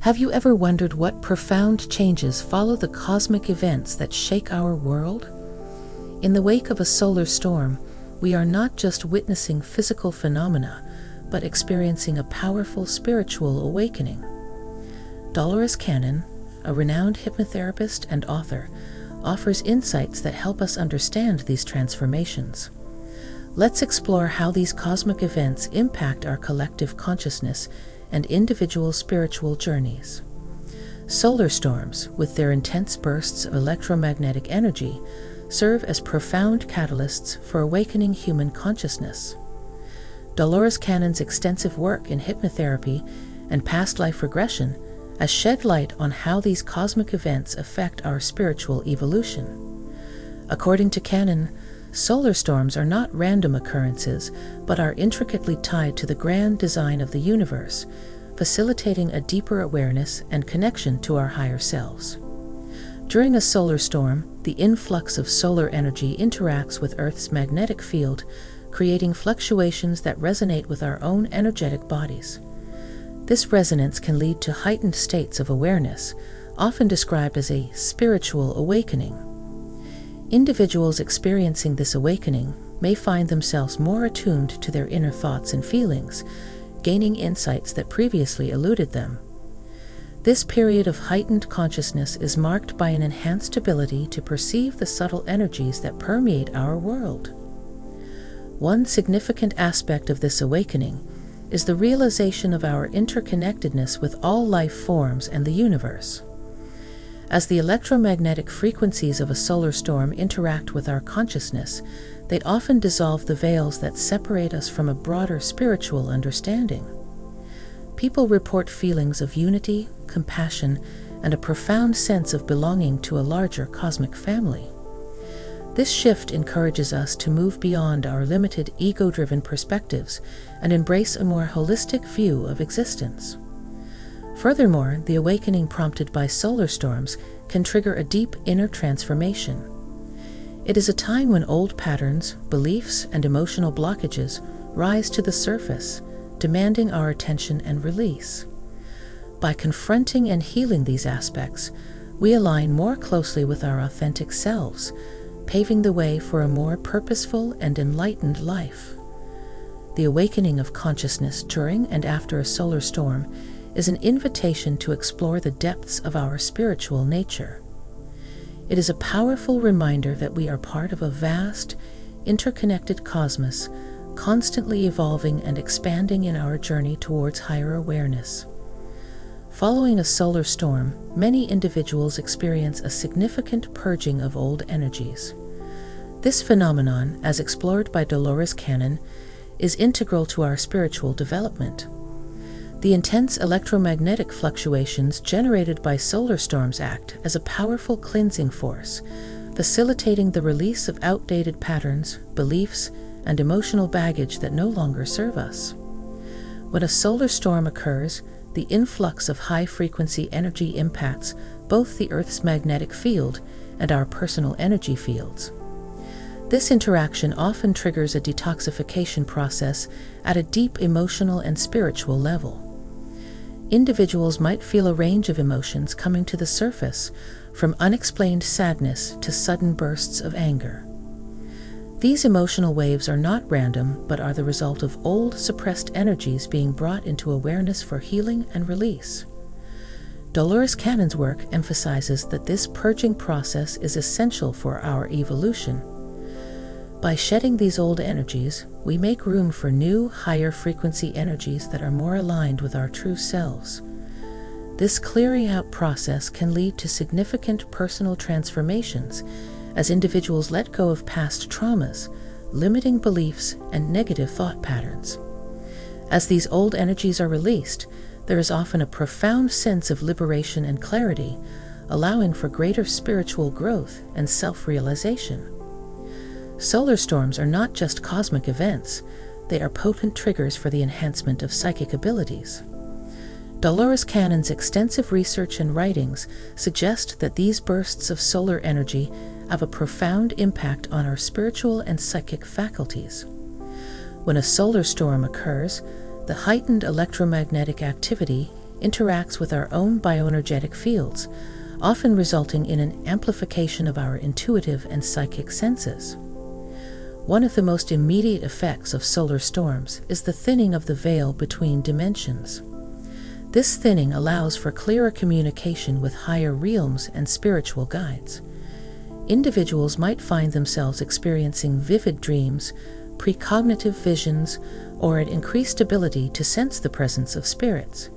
Have you ever wondered what profound changes follow the cosmic events that shake our world? In the wake of a solar storm, we are not just witnessing physical phenomena, but experiencing a powerful spiritual awakening. Dolores Cannon, a renowned hypnotherapist and author, offers insights that help us understand these transformations. Let's explore how these cosmic events impact our collective consciousness and individual spiritual journeys. Solar storms, with their intense bursts of electromagnetic energy, serve as profound catalysts for awakening human consciousness. Dolores Cannon's extensive work in hypnotherapy and past life regression has shed light on how these cosmic events affect our spiritual evolution. According to Cannon, solar storms are not random occurrences, but are intricately tied to the grand design of the universe, facilitating a deeper awareness and connection to our higher selves. During a solar storm, the influx of solar energy interacts with Earth's magnetic field, creating fluctuations that resonate with our own energetic bodies. This resonance can lead to heightened states of awareness, often described as a spiritual awakening. Individuals experiencing this awakening may find themselves more attuned to their inner thoughts and feelings, gaining insights that previously eluded them. This period of heightened consciousness is marked by an enhanced ability to perceive the subtle energies that permeate our world. One significant aspect of this awakening is the realization of our interconnectedness with all life forms and the universe. As the electromagnetic frequencies of a solar storm interact with our consciousness, they often dissolve the veils that separate us from a broader spiritual understanding. People report feelings of unity, compassion, and a profound sense of belonging to a larger cosmic family. This shift encourages us to move beyond our limited ego-driven perspectives and embrace a more holistic view of existence. Furthermore, the awakening prompted by solar storms can trigger a deep inner transformation. It is a time when old patterns, beliefs, and emotional blockages rise to the surface, demanding our attention and release. By confronting and healing these aspects, we align more closely with our authentic selves, paving the way for a more purposeful and enlightened life. The awakening of consciousness during and after a solar storm is an invitation to explore the depths of our spiritual nature. It is a powerful reminder that we are part of a vast, interconnected cosmos, constantly evolving and expanding in our journey towards higher awareness. Following a solar storm, many individuals experience a significant purging of old energies. This phenomenon, as explored by Dolores Cannon, is integral to our spiritual development. The intense electromagnetic fluctuations generated by solar storms act as a powerful cleansing force, facilitating the release of outdated patterns, beliefs, and emotional baggage that no longer serve us. When a solar storm occurs, the influx of high-frequency energy impacts both the Earth's magnetic field and our personal energy fields. This interaction often triggers a detoxification process at a deep emotional and spiritual level. Individuals might feel a range of emotions coming to the surface, from unexplained sadness to sudden bursts of anger. These emotional waves are not random, but are the result of old, suppressed energies being brought into awareness for healing and release. Dolores Cannon's work emphasizes that this purging process is essential for our evolution. By shedding these old energies, we make room for new, higher frequency energies that are more aligned with our true selves. This clearing out process can lead to significant personal transformations as individuals let go of past traumas, limiting beliefs, and negative thought patterns. As these old energies are released, there is often a profound sense of liberation and clarity, allowing for greater spiritual growth and self-realization. Solar storms are not just cosmic events, they are potent triggers for the enhancement of psychic abilities. Dolores Cannon's extensive research and writings suggest that these bursts of solar energy have a profound impact on our spiritual and psychic faculties. When a solar storm occurs, the heightened electromagnetic activity interacts with our own bioenergetic fields, often resulting in an amplification of our intuitive and psychic senses. One of the most immediate effects of solar storms is the thinning of the veil between dimensions. This thinning allows for clearer communication with higher realms and spiritual guides. Individuals might find themselves experiencing vivid dreams, precognitive visions, or an increased ability to sense the presence of spirits.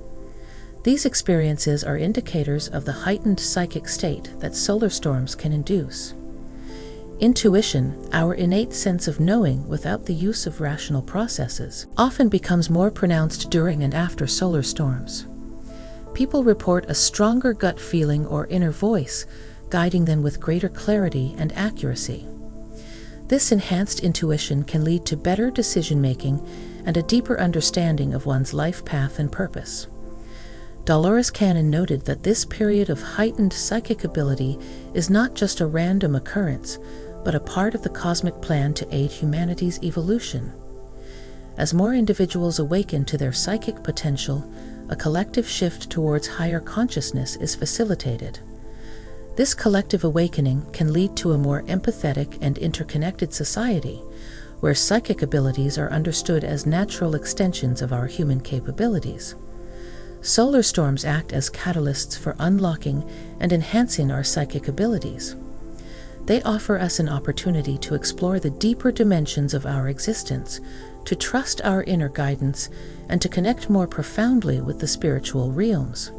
These experiences are indicators of the heightened psychic state that solar storms can induce. Intuition, our innate sense of knowing without the use of rational processes, often becomes more pronounced during and after solar storms. People report a stronger gut feeling or inner voice, guiding them with greater clarity and accuracy. This enhanced intuition can lead to better decision-making and a deeper understanding of one's life path and purpose. Dolores Cannon noted that this period of heightened psychic ability is not just a random occurrence, but a part of the cosmic plan to aid humanity's evolution. As more individuals awaken to their psychic potential, a collective shift towards higher consciousness is facilitated. This collective awakening can lead to a more empathetic and interconnected society, where psychic abilities are understood as natural extensions of our human capabilities. Solar storms act as catalysts for unlocking and enhancing our psychic abilities. They offer us an opportunity to explore the deeper dimensions of our existence, to trust our inner guidance, and to connect more profoundly with the spiritual realms.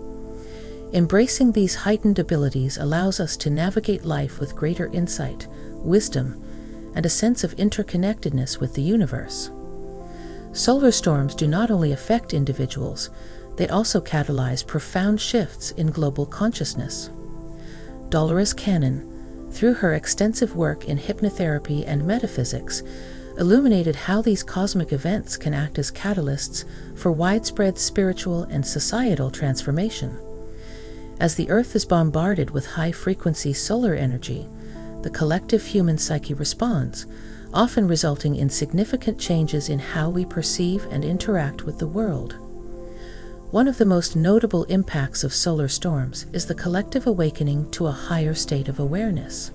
Embracing these heightened abilities allows us to navigate life with greater insight, wisdom, and a sense of interconnectedness with the universe. Solar storms do not only affect individuals, they also catalyze profound shifts in global consciousness. Dolores Cannon, through her extensive work in hypnotherapy and metaphysics, illuminated how these cosmic events can act as catalysts for widespread spiritual and societal transformation. As the Earth is bombarded with high-frequency solar energy, the collective human psyche responds, often resulting in significant changes in how we perceive and interact with the world. One of the most notable impacts of solar storms is the collective awakening to a higher state of awareness.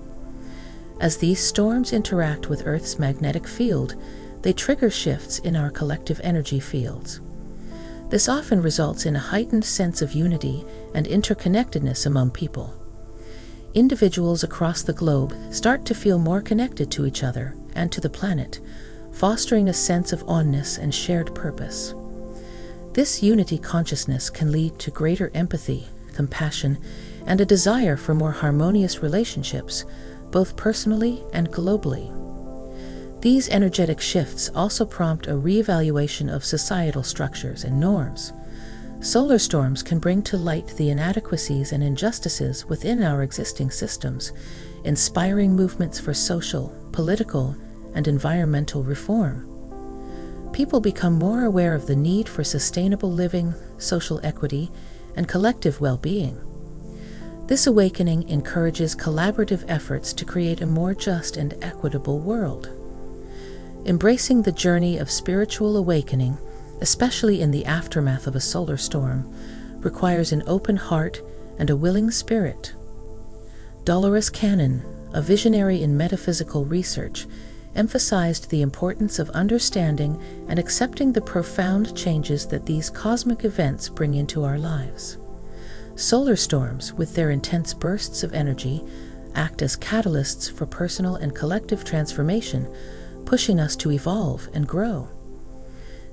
As these storms interact with Earth's magnetic field, they trigger shifts in our collective energy fields. This often results in a heightened sense of unity and interconnectedness among people. Individuals across the globe start to feel more connected to each other and to the planet, fostering a sense of oneness and shared purpose. This unity consciousness can lead to greater empathy, compassion, and a desire for more harmonious relationships, both personally and globally. These energetic shifts also prompt a reevaluation of societal structures and norms. Solar storms can bring to light the inadequacies and injustices within our existing systems, inspiring movements for social, political, and environmental reform. People become more aware of the need for sustainable living, social equity, and collective well-being. This awakening encourages collaborative efforts to create a more just and equitable world. Embracing the journey of spiritual awakening, especially in the aftermath of a solar storm, requires an open heart and a willing spirit. Dolores Cannon, a visionary in metaphysical research, emphasized the importance of understanding and accepting the profound changes that these cosmic events bring into our lives. Solar storms, with their intense bursts of energy, act as catalysts for personal and collective transformation, pushing us to evolve and grow.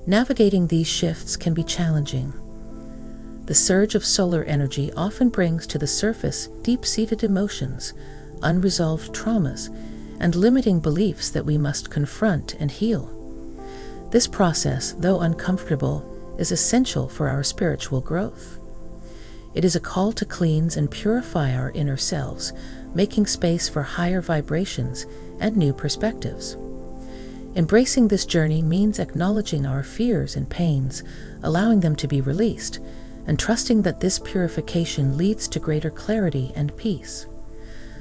Navigating these shifts can be challenging. The surge of solar energy often brings to the surface deep-seated emotions, unresolved traumas, and limiting beliefs that we must confront and heal. This process, though uncomfortable, is essential for our spiritual growth. It is a call to cleanse and purify our inner selves, making space for higher vibrations and new perspectives. Embracing this journey means acknowledging our fears and pains, allowing them to be released, and trusting that this purification leads to greater clarity and peace.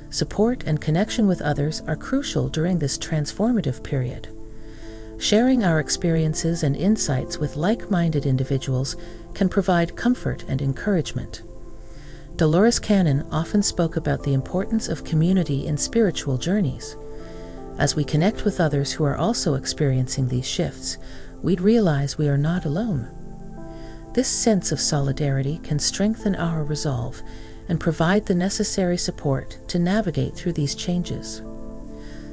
Support and connection with others are crucial during this transformative period. Sharing our experiences and insights with like-minded individuals can provide comfort and encouragement. Dolores Cannon often spoke about the importance of community in spiritual journeys. As we connect with others who are also experiencing these shifts, we'd realize we are not alone. This sense of solidarity can strengthen our resolve and provide the necessary support to navigate through these changes.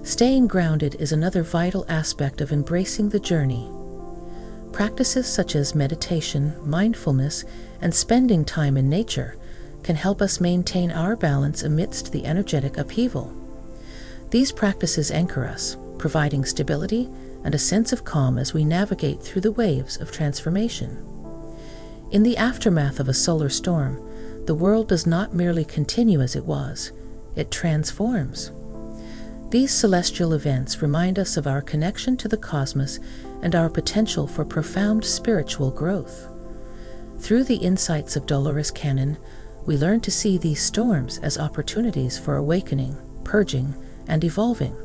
Staying grounded is another vital aspect of embracing the journey. Practices such as meditation, mindfulness, and spending time in nature can help us maintain our balance amidst the energetic upheaval. These practices anchor us, providing stability and a sense of calm as we navigate through the waves of transformation. In the aftermath of a solar storm, the world does not merely continue as it was, it transforms. These celestial events remind us of our connection to the cosmos and our potential for profound spiritual growth. Through the insights of Dolores Cannon, we learn to see these storms as opportunities for awakening, purging, and evolving.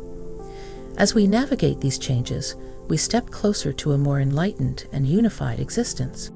As we navigate these changes, we step closer to a more enlightened and unified existence.